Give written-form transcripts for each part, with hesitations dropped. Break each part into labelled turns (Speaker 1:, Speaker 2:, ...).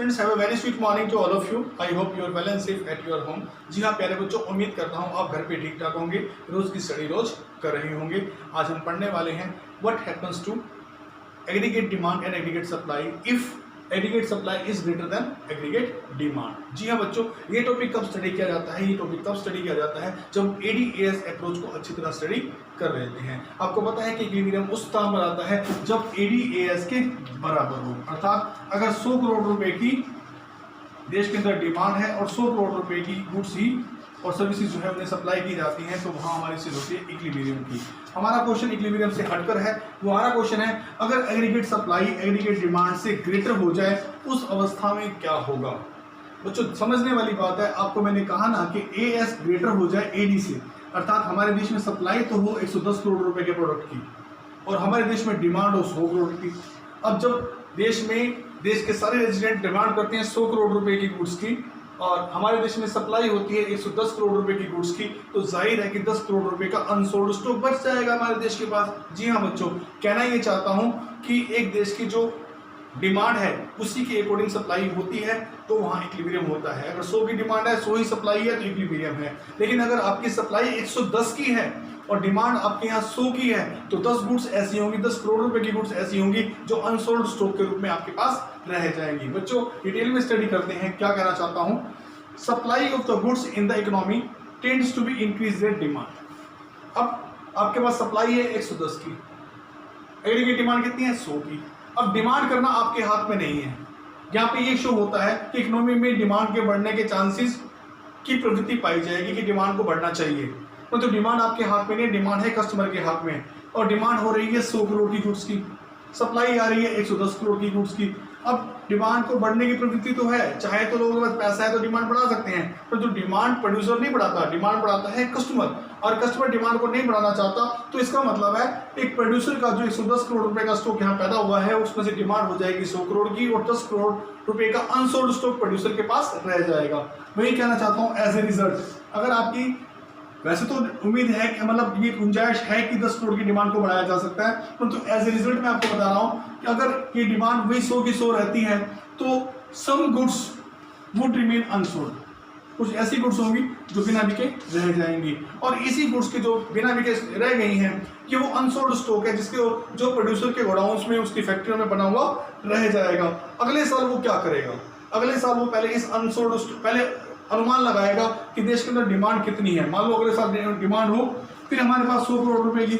Speaker 1: Students, have a very sweet morning to all of you. I hope you are well and safe at your home. जी हाँ प्यारे बच्चों, उम्मीद करता हूँ आप घर पे ठीक ठाक होंगे, रोज की स्टडी रोज कर रहे होंगे। आज हम पढ़ने वाले हैं what happens to aggregate demand and aggregate supply if aggregate supply is greater than aggregate demand. जी हाँ बच्चों, ये टॉपिक कब स्टडी किया जाता है? ये टॉपिक तब स्टडी किया जाता है जब एडीएएस अप्रोच को अच्छी तरह स्टडी कर लेते हैं। आपको पता है कि इक्विलिब्रियम उस स्थान पर आता है जब एडीएएस के बराबर हो, अर्थात अगर 100 करोड़ रुपए की देश के अंदर डिमांड है और 100 करोड़ रुपए की गुड्स ही और सर्विसेज जो है उन्हें सप्लाई की जाती हैं, तो वहाँ हमारी चीज होती है इक्विलिब्रियम की। हमारा क्वेश्चन इक्विलिब्रियम से हटकर है। हमारा क्वेश्चन है अगर एग्रीगेट सप्लाई एग्रीगेट डिमांड से ग्रेटर हो जाए उस अवस्था में क्या होगा। बच्चों समझने वाली बात है, आपको मैंने कहा ना कि एएस ग्रेटर हो जाए एडी से, अर्थात हमारे देश में सप्लाई तो हो 110 करोड़ रुपए के प्रोडक्ट की और हमारे देश में डिमांड हो 100 करोड़ की। अब जब देश के सारे रेजिडेंट डिमांड करते हैं 100 करोड़ रुपए की गुड्स की और हमारे देश में सप्लाई होती है 110 करोड़ रुपए की गुड्स की, तो जाहिर है कि 10 करोड़ रुपए का अनसोल्ड स्टॉक बच जाएगा हमारे देश के पास। जी हाँ बच्चों, कहना ये चाहता हूं कि एक देश की जो डिमांड है उसी के अकॉर्डिंग सप्लाई होती है, तो वहाँ इक्विलिब्रियम होता है। अगर 100 की डिमांड है 100 ही सप्लाई है तो इक्विलिब्रियम है। लेकिन अगर आपकी सप्लाई 110 की है और डिमांड आपके यहाँ 100 की है, तो 10 गुड्स ऐसी होंगी, 10 करोड़ रुपए की गुड्स ऐसी होंगी जो अनसोल्ड स्टॉक के रूप में आपके पास रह जाएंगी। बच्चों डिटेल में स्टडी करते हैं। क्या कहना चाहता हूँ, supply of the goods in the economy tends to be increase their demand. अब आपके पास सप्लाई है 110 की, एग्रीगेट डिमांड कितनी है 100 की। अब डिमांड करना आपके हाथ में नहीं है। यहाँ पे ये शो होता है कि इकोनॉमी में डिमांड के बढ़ने के चांसेस की प्रवृत्ति पाई जाएगी कि डिमांड को बढ़ना चाहिए, परंतु तो डिमांड आपके हाथ में नहीं, डिमांड है कस्टमर के हाथ में। और डिमांड हो रही है 100 करोड़ की गुड्स की, सप्लाई आ रही है 110 करोड़ की गुड्स की। अब डिमांड को बढ़ने की प्रवृत्ति तो है, चाहे तो लोगों के पास पैसा है तो डिमांड बढ़ा सकते हैं, परंतु डिमांड प्रोड्यूसर नहीं बढ़ाता, डिमांड बढ़ाता है कस्टमर। और कस्टमर डिमांड को नहीं बढ़ाना चाहता, तो इसका मतलब है एक प्रोड्यूसर का जो 110 करोड़ रुपए का स्टॉक यहाँ पैदा हुआ है उसमें से डिमांड हो जाएगी 100 करोड़ की और 10 करोड़ रुपए का अनसोल्ड स्टॉक प्रोड्यूसर के पास रह जाएगा। वही कहना चाहता हूँ एज ए रिजल्ट, अगर आपकी वैसे तो उम्मीद है कि मतलब ये गुंजाइश है कि 10 करोड़ की डिमांड को बढ़ाया जा सकता है, परंतु एज ए रिजल्ट मैं आपको बता रहा हूँ कि अगर ये डिमांड वही 100 की 100 रहती है तो some goods would remain unsold. कुछ ऐसी गुड्स होंगी जो बिना बिके रह जाएंगी और इसी गुड्स के जो बिना बिके रह गई हैं कि वो अनसोल्ड स्टॉक है जिसके जो प्रोड्यूसर के गोडाउन्स में उसकी फैक्ट्रियों में बना हुआ रह जाएगा। अगले साल वो क्या करेगा? अगले साल वो पहले इस अनसोल्ड पहले अनुमान लगाएगा कि देश के अंदर डिमांड कितनी है। मान लो अगले साल डिमांड हो, फिर हमारे पास 100 करोड़ रुपए की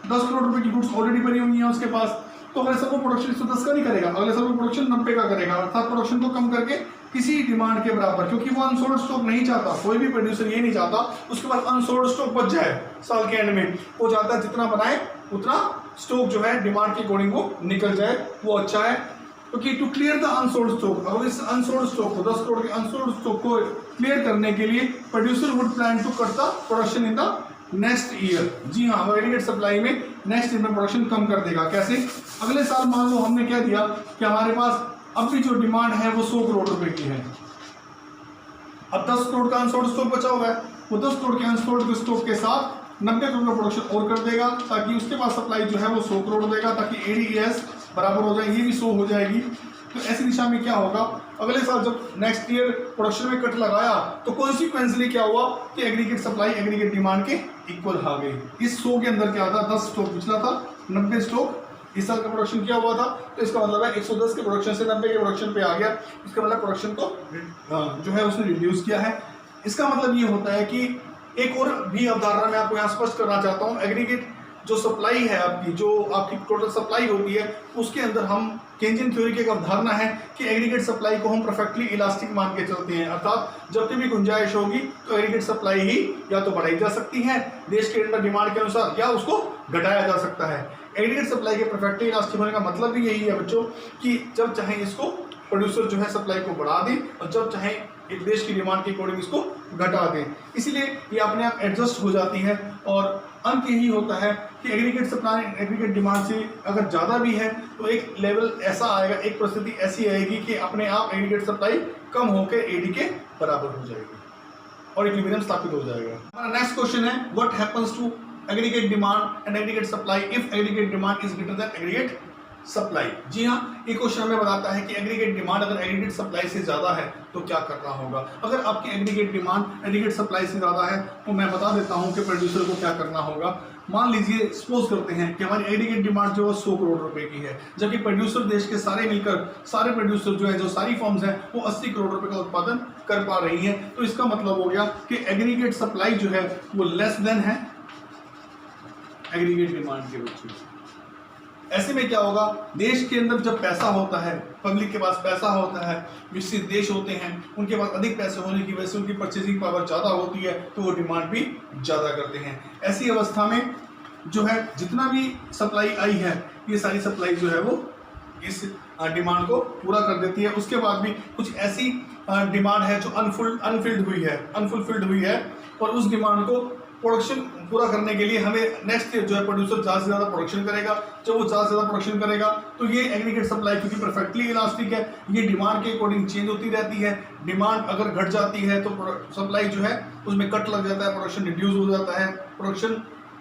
Speaker 1: 10 करोड़ रुपए की गुड्स ऑलरेडी बनी हुई है उसके पास, तो अगले साल वो प्रोडक्शन 110 का नहीं करेगा, अगले साल वो प्रोडक्शन 90 का करेगा, अर्थात प्रोडक्शन को कम करके किसी डिमांड के बराबर, क्योंकि वो अनसोल्ड स्टॉक नहीं चाहता। कोई भी प्रोड्यूसर ये नहीं चाहता उसके पास अनसोल्ड स्टॉक बच जाए साल के एंड में। वो चाहता है जितना बनाए उतना स्टॉक जो है डिमांड के अकॉर्डिंग वो निकल जाए, वो अच्छा है। क्योंकि to clear the unsold stock, अब इस अनसोल्ड स्टॉक को 10 करोड़ के अनसोल्ड स्टॉक को क्लियर करने के लिए producer would plan to cut the production in the next year. जी हाँ, एग्रीगेट सप्लाई में नेक्स्ट ईयर में प्रोडक्शन कम कर देगा। कैसे? अगले साल मान लो हमने क्या दिया कि हमारे पास अब भी जो डिमांड है वो 100 करोड़ रुपए की है, अब 10 करोड़ का अनसोल्ड स्टॉक बचा हुआ है, वो 10 करोड़ के अनसोल्ड स्टॉक के साथ 90 करोड़ का प्रोडक्शन और कर देगा ताकि उसके पास सप्लाई जो है वो 100 करोड़ देगा, ताकि एडीएस बराबर हो जाए, ये भी 100 हो जाएगी। तो ऐसी दिशा में क्या होगा, अगले साल जब नेक्स्ट ईयर प्रोडक्शन में कट लगाया तो कॉन्सिक्वेंसली क्या हुआ कि एग्रीगेट सप्लाई एग्रीगेट डिमांड के इक्वल आ गई। इस 100 के अंदर क्या था, 10 स्टॉक पिछला था, 90 स्टॉक इस साल का प्रोडक्शन किया हुआ था, तो इसका मतलब है 110 के प्रोडक्शन से 90 के प्रोडक्शन पे आ गया। इसका मतलब प्रोडक्शन को जो है उसने रिड्यूस किया है। इसका मतलब ये होता है कि एक और भी अवधारणा मैं आपको यहाँ स्पष्ट करना चाहता हूँ। एग्रीगेट जो सप्लाई है आपकी, जो आपकी टोटल सप्लाई होती है, उसके अंदर हम केंजिन थ्योरी की एक अवधारणा है कि एग्रीगेट सप्लाई को हम परफेक्टली इलास्टिक मान के चलते हैं, अर्थात जब भी गुंजाइश होगी तो एग्रीगेट सप्लाई ही या तो बढ़ाई जा सकती है देश के अंदर डिमांड के अनुसार या उसको घटाया जा सकता है। एग्रीगेट सप्लाई के परफेक्टली इलास्टिक होने का मतलब भी यही है बच्चों कि जब चाहे इसको प्रोड्यूसर जो है सप्लाई को बढ़ा दे और जब चाहे एक देश की डिमांड के अकॉर्डिंग इसको घटा दें, इसीलिए ये अपने आप एडजस्ट हो जाती है। और अंत यही होता है कि एग्रीगेट सप्लाई एग्रीगेट डिमांड से अगर ज़्यादा भी है तो एक लेवल ऐसा आएगा, एक परिस्थिति ऐसी आएगी कि अपने आप एग्रीगेट सप्लाई कम होकर एडी के बराबर हो जाएगी और इक्विलिब्रियम स्थापित हो जाएगा। हमारा नेक्स्ट क्वेश्चन है what happens to aggregate demand and aggregate supply if aggregate demand is greater than aggregate supply. जी हाँ, एक क्वेश्चन हमें बताता है कि एग्रीगेट डिमांड अगर एग्रीगेट सप्लाई से ज़्यादा है तो क्या करना होगा। अगर आपकी एग्रीगेट डिमांड एग्रीगेट सप्लाई से ज़्यादा है तो मैं बता देता हूँ कि प्रोड्यूसर को क्या करना होगा। मान लीजिए, सपोज करते हैं कि हमारी एग्रीगेट डिमांड जो है 100 करोड़ रुपए की है, जबकि प्रोड्यूसर देश के सारे मिलकर, सारे प्रोड्यूसर जो है, जो सारी फर्म्स हैं, वो 80 करोड़ रुपए का उत्पादन कर पा रही हैं। तो इसका मतलब हो गया कि एग्रीगेट सप्लाई जो है वो लेस देन है एग्रीगेट डिमांड के रूप में। ऐसे में क्या होगा, देश के अंदर जब पैसा होता है, पब्लिक के पास पैसा होता है, विकसित देश होते हैं, उनके पास अधिक पैसे होने की वजह से उनकी परचेजिंग पावर ज़्यादा होती है, तो वो डिमांड भी ज़्यादा करते हैं। ऐसी अवस्था में जो है जितना भी सप्लाई आई है, ये सारी सप्लाई जो है वो इस डिमांड को पूरा कर देती है। उसके बाद भी कुछ ऐसी डिमांड है जो अनफुलफिल्ड हुई है, और उस डिमांड को प्रोडक्शन पूरा करने के लिए हमें नेक्स्ट ईयर जो है प्रोड्यूसर ज़्यादा से ज़्यादा प्रोडक्शन करेगा। जब वो ज़्यादा से ज़्यादा प्रोडक्शन करेगा तो ये एग्रीगेट सप्लाई, क्योंकि परफेक्टली इलास्टिक है, ये डिमांड के अकॉर्डिंग चेंज होती रहती है। डिमांड अगर घट जाती है तो सप्लाई जो है उसमें कट लग जाता है, प्रोडक्शन रिड्यूस हो जाता है, प्रोडक्शन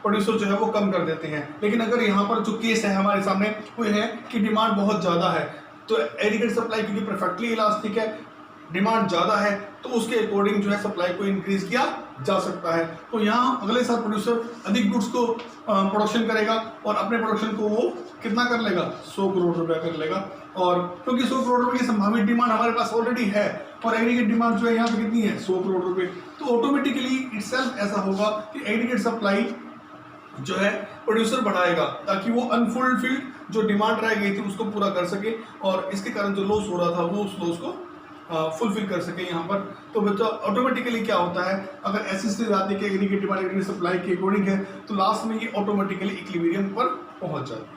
Speaker 1: प्रोड्यूसर जो है वो कम कर देते हैं। लेकिन अगर यहाँ पर जो केस है हमारे सामने वो है कि डिमांड बहुत ज़्यादा है, तो एग्रीगेट सप्लाई क्योंकि परफेक्टली इलास्टिक है, डिमांड ज़्यादा है, तो उसके अकॉर्डिंग जो है सप्लाई को इंक्रीज किया जा सकता है। तो यहाँ अगले साल प्रोड्यूसर अधिक गुड्स को प्रोडक्शन करेगा और अपने प्रोडक्शन को वो कितना कर लेगा, 100 करोड़ रुपया कर लेगा। और क्योंकि 100 करोड़ रुपये की संभावित डिमांड हमारे पास ऑलरेडी है और एग्रीगेट डिमांड जो है यहाँ पे कितनी है, 100 करोड़ रुपये, तो ऑटोमेटिकली इटसेल्फ ऐसा होगा कि एग्रीगेट सप्लाई जो है प्रोड्यूसर बढ़ाएगा ताकि वो अनफुलफिल्ड जो डिमांड रह गई थी उसको पूरा कर सके, और इसके कारण जो लॉस हो रहा था वो उस लॉस को फुलफिल कर सके यहाँ पर। तो बच्चा ऑटोमेटिकली क्या होता है, अगर ऐसी स्थिति आती है कि एग्रीगेट डिमांड एग्रीगेट सप्लाई के अकॉर्डिंग है, तो लास्ट में ये ऑटोमेटिकली इक्विलिब्रियम पर पहुंच जाती है।